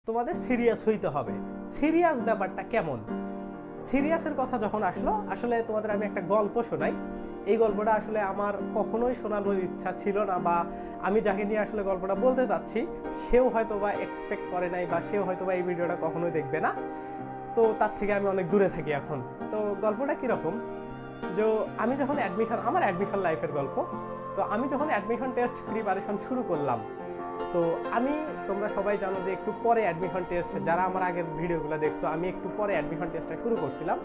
তোমাদের সিরিয়াস হইতে হবে। সিরিয়াস ব্যাপারটা কেমন? সিরিয়াসের কথা যখন আসলো, আসলে তোমাদের আমি একটা গল্প শোনাই। এই গল্পটা আসলে আমার কখনোই শোনানোর ইচ্ছা ছিল না, বা আমি যাকে নিয়ে আসলে গল্পটা বলতে চাচ্ছি সেও হয়তো বা এক্সপেক্ট করে নাই, বা সেও হয়তো বা এই ভিডিওটা কখনোই দেখবে না। তো তার থেকে আমি অনেক দূরে থাকি এখন। তো গল্পটা কীরকম, যে আমি যখন আমার অ্যাডমিশন লাইফের গল্প। তো আমি যখন অ্যাডমিশন টেস্ট প্রিপারেশন শুরু করলাম, তো তোমরা সবাই জানো যে একটু পরে অ্যাডমিশন টেস্ট, যারা আমার আগের ভিডিওগুলো দেখছো, আমি একটু পরে অ্যাডমিশন টেস্টটা শুরু করছিলাম।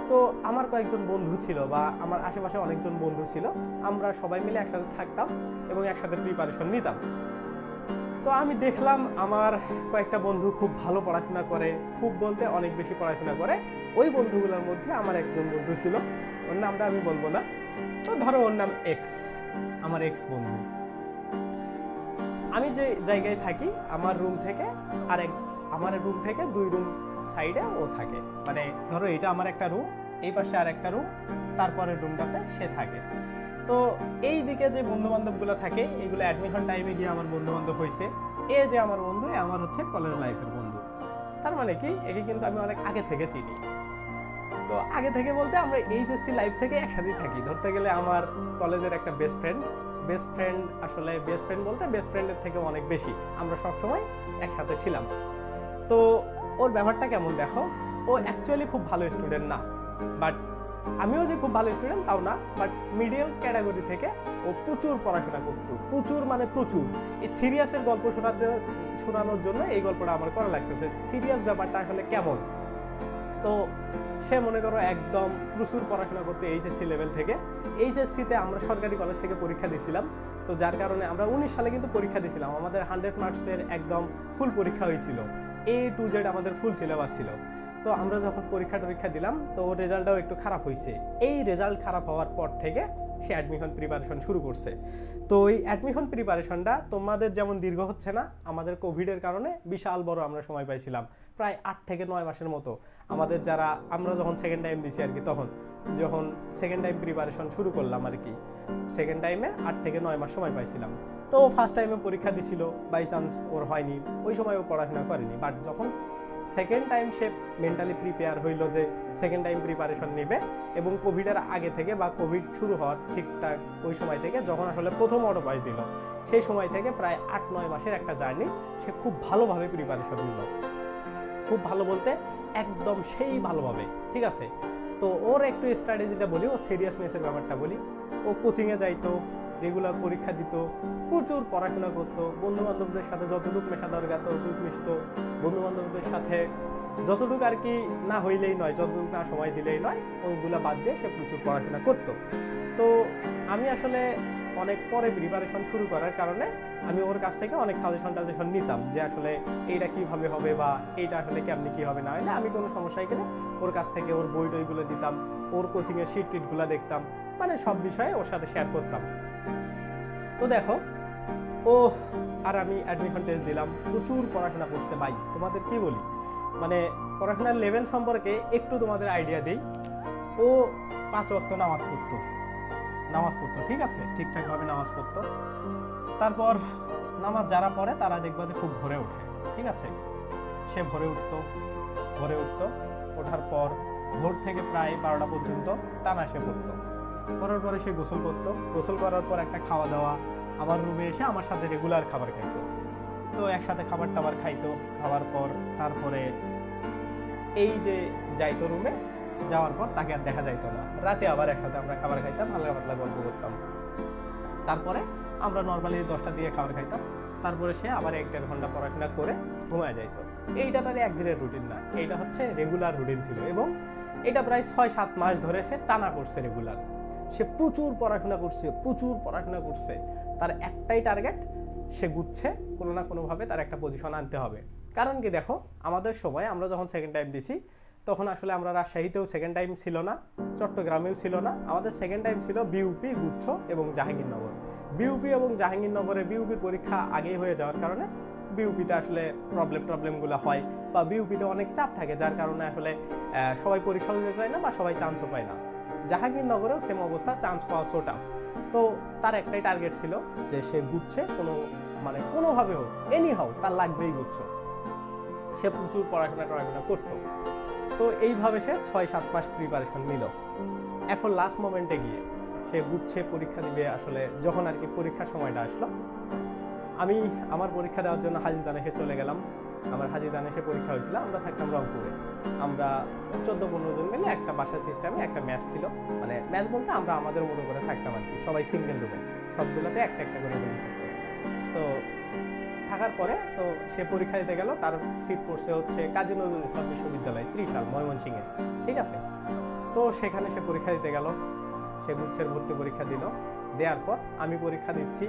তো আমার কয়েকজন বন্ধু ছিল, বা আমার আশেপাশে অনেকজন বন্ধু ছিল, আমরা সবাই মিলে একসাথে থাকতাম এবং একসাথে প্রিপারেশন নিতাম। তো আমি দেখলাম আমার কয়েকটা বন্ধু খুব ভালো পড়াশোনা করে, খুব বলতে অনেক বেশি পড়াশোনা করে। ওই বন্ধুগুলোর মধ্যে আমার একজন বন্ধু ছিল, ওর নামটা আমি বলবো না, তো ধরো ওর নাম এক্স, আমার এক্স বন্ধু। আমি যে জায়গায় থাকি, আমার রুম থেকে 2 রুম সাইডে ও থাকে। মানে ধরো এটা আমার একটা রুম, এই পাশে আর একটা রুম, তারপরের রুমটাতে সে থাকে। তো এই দিকে যে বন্ধু বান্ধবগুলো থাকে, এগুলো অ্যাডমিশন টাইমে গিয়ে আমার বন্ধু বান্ধব হয়েছে। এ যে আমার বন্ধু, আমার হচ্ছে কলেজ লাইফের বন্ধু। তার মানে কি, একে কিন্তু আমি অনেক আগে থেকে চিনি। তো আগে থেকে বলতে আমরা এইচএসসি লাইফ থেকে একসাথেই থাকি। ধরতে গেলে আমার কলেজের একটা বেস্ট ফ্রেন্ড, আসলে বেস্ট ফ্রেন্ড বলতে বেস্ট ফ্রেন্ডের থেকে অনেক বেশি, আমরা সবসময় একসাথে ছিলাম। তো ওর ব্যাপারটা কেমন দেখো, ও অ্যাকচুয়ালি খুব ভালো স্টুডেন্ট না, বাট আমিও যে খুব ভালো স্টুডেন্ট তাও না, বাট মিডিয়াম ক্যাটাগরি থেকে ও প্রচুর পড়াশোনা করতো, প্রচুর। এই সিরিয়াসের গল্প শোনানোর জন্য এই গল্পটা আমার করা লাগতেছে। সিরিয়াস ব্যাপারটা আসলে কেমন, তো সে মনে করো একদম প্রচুর পড়াশোনা করতে এইচএসসি লেভেল থেকে। এইচএসসিতে আমরা সরকারি কলেজ থেকে পরীক্ষা দিয়েছিলাম, তো যার কারণে আমরা 19 সালে কিন্তু পরীক্ষা দিয়েছিলাম। আমাদের 100 মার্কসের একদম ফুল পরীক্ষা হয়েছিল, A to Z আমাদের ফুল সিলেবাস ছিল। তো আমরা যখন পরীক্ষা দিলাম, তো রেজাল্টটাও একটু খারাপ হয়েছে। এই রেজাল্ট খারাপ হওয়ার পর থেকে সে অ্যাডমিশন প্রিপারেশন শুরু করছে। তো এই অ্যাডমিশন প্রিপারেশনটা তোমাদের যেমন দীর্ঘ হচ্ছে না, আমাদের কোভিডের কারণে বিশাল বড় আমরা সময় পাইছিলাম, প্রায় 8 থেকে 9 মাসের মতো। আমরা যখন সেকেন্ড টাইম দিছি আর কি, তখন যখন সেকেন্ড টাইম প্রিপারেশন শুরু করলাম আর কি, সেকেন্ড টাইমে 8 থেকে 9 মাস সময় পাইছিলাম। তো ফার্স্ট টাইমে পরীক্ষা দিছিল, বাই চান্স ওর হয়নি, ওই সময় ও পড়াশোনা করেনি। বাট যখন সেকেন্ড টাইম সে মেন্টালি প্রিপেয়ার হইল যে সেকেন্ড টাইম প্রিপারেশন নেবে, এবং কোভিডের আগে থেকে বা কোভিড শুরু হওয়ার ঠিকঠাক ওই সময় থেকে যখন আসলে প্রথম অটো পাস দিল, সেই সময় থেকে প্রায় 8-9 মাসের একটা জার্নি সে খুব ভালোভাবে প্রিপারেশন নিল। খুব ভালো বলতে একদম সেই ভালোভাবে, ঠিক আছে। তো ওর একটু স্ট্র্যাটেজিটা বলি, ও সিরিয়াসনেসের ব্যাপারটা বলি। ও কোচিংয়ে যাইতো, রেগুলার পরীক্ষা দিত, প্রচুর পড়াশোনা করতো, বন্ধুবান্ধবদের সাথে যতটুকু মেশা দরকার ততটুকু মিশতো, বন্ধুবান্ধবদের সাথে যতটুকু আর কি না হইলেই নয়, যতটুকু না সময় দিলেই নয়, ওইগুলো বাদ দিয়ে সে প্রচুর পড়াশোনা করতো। তো আমি আসলে অনেক পরে প্রিপারেশন শুরু করার কারণে আমি ওর কাছ থেকে অনেক সাজেশন নিতাম, যে আসলে এইটা কীভাবে হবে, বা এইটা আসলে কেমনি কী হবে না হলে আমি কোনো সমস্যায় গেলে ওর কাছ থেকে ওর বই টইগুলো দিতাম, ওর কোচিংয়ের শিট-টিটগুলো দেখতাম, মানে সব বিষয়ে ওর সাথে শেয়ার করতাম। তো দেখো, ও আর আমি অ্যাডমিশন টেস্ট দিলাম, প্রচুর পড়াশোনা করছে ভাই, তোমাদের কি বলি, মানে পড়াশোনার লেভেল সম্পর্কে একটু তোমাদের আইডিয়া দিই। ও 5 ওয়াক্ত নামাজ পড়তো, ঠিক আছে, ঠিকঠাকভাবে নামাজ পড়তো। তারপর নামাজ যারা পড়ে তারা দেখবা যে খুব ভোরে ওঠে, ঠিক আছে। সে ভোরে উঠতো, ওঠার পর ভোর থেকে প্রায় 12টা পর্যন্ত টানা সে পড়তো। পড়ার পরে সে গোসল করার পর একটা খাওয়া দাওয়া, আমার রুমে এসে আমার সাথে রেগুলার খাবার খাইতো। তো একসাথে খাবার টাবার খাইতো, খাওয়ার পর তারপরে এই যে যাইতো রুমে, যাওয়ার পর তাকে আর দেখা যাইতো না। রাতে আবার একসাথে আমরা খাবার খাইতাম, হালকা পাতলা গল্প করতাম। তারপরে আমরা নর্মালি 10টা দিয়ে খাবার খাইতাম। তারপরে সে আবার 1-1.5 ঘন্টা পড়াশোনা করে ঘুমায় যাইতো। এইটা তার একদিনের রুটিন না, এইটা হচ্ছে রেগুলার রুটিন ছিল, এবং এটা প্রায় 6-7 মাস ধরে সে টানা করছে রেগুলার। সে প্রচুর পড়াশোনা করছে। তার একটাই টার্গেট, সে গুচ্ছে কোনো না কোনোভাবে তার একটা পজিশন আনতে হবে। কারণ কি দেখো, আমাদের সময় আমরা যখন সেকেন্ড টাইম দিছি, তখন আসলে আমরা রাজশাহীতেও সেকেন্ড টাইম ছিল না, চট্টগ্রামেও ছিল না, আমাদের সেকেন্ড টাইম ছিল বিউপি, গুচ্ছ এবং জাহাঙ্গীরনগর। বিউপি এবং জাহাঙ্গীরনগরে বিউপির পরীক্ষা আগেই হয়ে যাওয়ার কারণে বিউপিতে আসলে প্রবলেমগুলো হয়, বা বিউপিতে অনেক চাপ থাকে, যার কারণে আসলে সবাই পরীক্ষা দিতে চায় না, বা সবাই চান্সও পায় না। জাহাঙ্গীরনগরেও সেম অবস্থা, চান্স পাওয়া সো টাফ। তো তার একটাই টার্গেট ছিল যে সে গুচ্ছে কোনোভাবে হোক, এনি হাউ তার লাগবেই গুচ্ছ। সে প্রচুর পড়াশোনা করতো। তো এইভাবে সে 6-7 মাস প্রিপারেশন নিল। এখন লাস্ট মোমেন্টে গিয়ে সে বুঝছে পরীক্ষা দিবে। আসলে যখন আর কি পরীক্ষার সময়টা আসলো, আমি আমার পরীক্ষা দেওয়ার জন্য হাজী দানেশে চলে গেলাম। আমার হাজী দানেশে পরীক্ষা হয়েছিল, আমরা থাকতাম রংপুরে। আমরা 14-15 জন মিলে একটা বাসা সিস্টেমে একটা ম্যাচ ছিল, মানে ম্যাচ বলতে আমরা আমাদের মতো করে থাকতাম আর কি, সবাই সিঙ্গেল রুমে, সবগুলোতে একটা একটা করে রুম থাকতো। তো থাকার পরে তো সে পরীক্ষা দিতে গেল, তার সিট পড়ছে হচ্ছে কাজী নজরুল ইসলাম বিশ্ববিদ্যালয়, ত্রিশাল, ময়মনসিংহে, ঠিক আছে। তো সেখানে সে পরীক্ষা দিতে গেল, সে গুচ্ছের ভর্তি পরীক্ষা দিল। দেওয়ার পর আমি পরীক্ষা দিচ্ছি।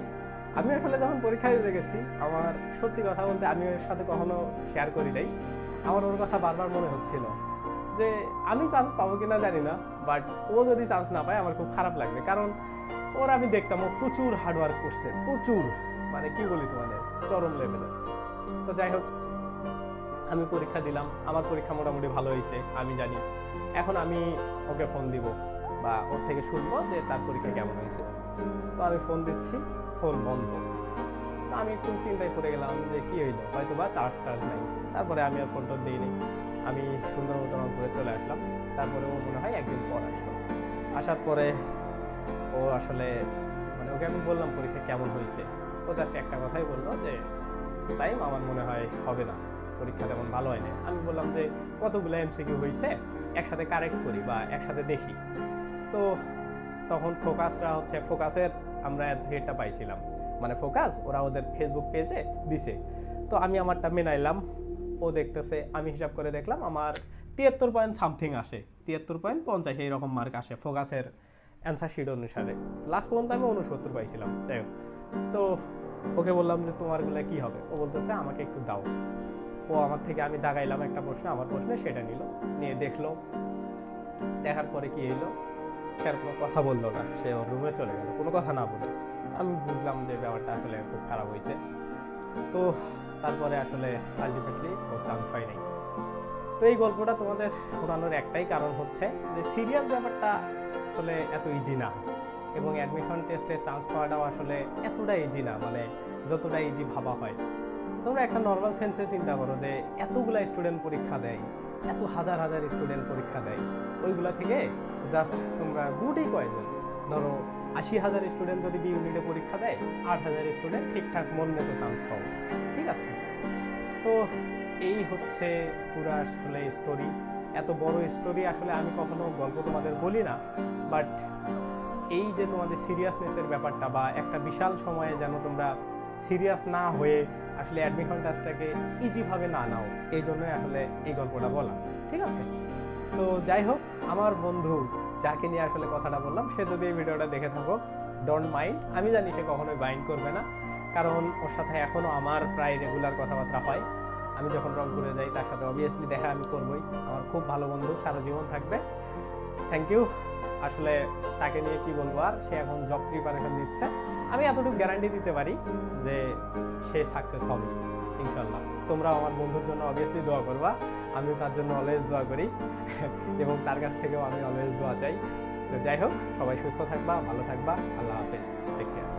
আমি আসলে যখন পরীক্ষা দিতে গেছি, আমার সত্যি কথা বলতে আমি ওর সাথে কখনো শেয়ার করি নাই, আমার ওর কথা বারবার মনে হচ্ছিল যে আমি চান্স পাবো কিনা জানি না, বাট ও যদি চান্স না পায় আমার খুব খারাপ লাগবে। কারণ ওর আমি দেখতাম ও প্রচুর হার্ডওয়ার্ক করছে, প্রচুর, মানে কি বলি তোমাদের, চরম লেভেলের। তো যাই হোক, আমি পরীক্ষা দিলাম, আমার পরীক্ষা মোটামুটি ভালো হয়েছে আমি জানি। এখন আমি ওকে ফোন দিব বা ওর থেকে শুনবো যে তার পরীক্ষা কেমন হয়েছে। তো আমি ফোন দিচ্ছি, ফোন বন্ধ। তো আমি একটু চিন্তায় পড়ে গেলাম যে কি হইলো, হয়তো বা চার্জ নাই। তারপরে আমি আর ফোনটা দিইনি, আমি সুন্দর মতো রংপুরে চলে আসলাম। তারপরে ও মনে হয় একদিন পর আসলো। আসার পরে ও আসলে মানে ওকে আমি বললাম পরীক্ষা কেমন হয়েছে, ও জাস্ট একটা কথাই বললো যে সাইম আমার মনে হয় হবে না, পরীক্ষা তেমন ভালো হয়নি। আমি বললাম যে কতগুলো এমসিকিউ হয়েছে একসাথে কারেক্ট করি বা একসাথে দেখি। তো তখন ফোকাসরা হচ্ছে, ফোকাসের আমরা অ্যান্সারটা পাইছিলাম, মানে ফোকাস ওরা ওদের ফেসবুক পেজে দিছে। তো আমি আমারটা মেনাইলাম, ও দেখতেছে, আমি হিসাব করে দেখলাম আমার 73 পয়েন্ট সামথিং আসে, 73.50 এইরকম মার্ক আসে ফোকাসের অ্যান্সার শিট অনুসারে। লাস্ট পর্যন্ত আমি 69 পাইছিলাম। যাই হোক, তো ওকে বললাম যে তোমারগুলো কি হবে, ও বলতেছে আমাকে একটু দাও। ও আমার থেকে, আমি দাগাইলাম একটা প্রশ্ন, আমার প্রশ্নে সেটা নিল, নিয়ে দেখলো। দেখার পরে কি হইলো, সে আর কোনো কথা বললো না, সে ওর রুমে চলে গেল কোনো কথা না বলে। আমি বুঝলাম যে ব্যাপারটা আসলে খুব খারাপ হয়েছে। তো তারপরে আসলে আলটিমেটলি ওর চান্স হয় নাই। তো এই গল্পটা তোমাদের শোনানোর একটাই কারণ হচ্ছে যে সিরিয়াস ব্যাপারটা আসলে এত ইজি না, এবং অ্যাডমিশন টেস্টে চান্স পাওয়াটাও আসলে এতটা ইজি না, মানে যতটা ইজি ভাবা হয়। তোমরা একটা নর্মাল সেন্সে চিন্তা করো যে এতগুলা স্টুডেন্ট পরীক্ষা দেয়, এত হাজার হাজার স্টুডেন্ট পরীক্ষা দেয়, ওইগুলা থেকে জাস্ট তোমরা গুডই কয়জন, ধরো 80,000 স্টুডেন্ট যদি বি ইউনিটে পরীক্ষা দেয়, 8,000 স্টুডেন্ট ঠিকঠাক মন মতো চান্স পাও, ঠিক আছে। তো এই হচ্ছে পুরো আসলে স্টোরি। এত বড় স্টোরি আসলে আমি কখনো গল্প তোমাদের বলি না, বাট এই যে তোমাদের সিরিয়াসনেসের ব্যাপারটা, বা একটা বিশাল সময়ে যেন তোমরা সিরিয়াস না হয়ে আসলে অ্যাডমিশন টেস্টটাকে ইজিভাবে না নাও, এই জন্যই আসলে এই গল্পটা বলা, ঠিক আছে। তো যাই হোক, আমার বন্ধু যাকে নিয়ে আসলে কথাটা বললাম, সে যদি এই ভিডিওটা দেখে থাকো, ডোন্ট মাইন্ড। আমি জানি সে কখনোই মাইন্ড করবে না, কারণ ওর সাথে এখনও আমার প্রায় রেগুলার কথাবার্তা হয়। আমি যখন রংপুরে যাই তার সাথে অবভিয়াসলি দেখা আমি করবই। আমার খুব ভালো বন্ধু, সারা জীবন থাকবে। Thank you. আসলে তাকে নিয়ে কি বলবো আর, সে এখন জব প্রিপারেশন নিচ্ছে। আমি এতটুকু গ্যারান্টি দিতে পারি যে সে সাকসেস হবে ইনশাল্লাহ। তোমরা আমার বন্ধুর জন্য অবভিয়াসলি দোয়া করবা, আমিও তার জন্য অলওয়েজ দোয়া করি এবং তার কাছ থেকেও আমি অলওয়েজ দোয়া চাই। তো যাই হোক, সবাই সুস্থ থাকবা, ভালো থাকবা, আল্লাহ হাফেজ, টেক কেয়ার।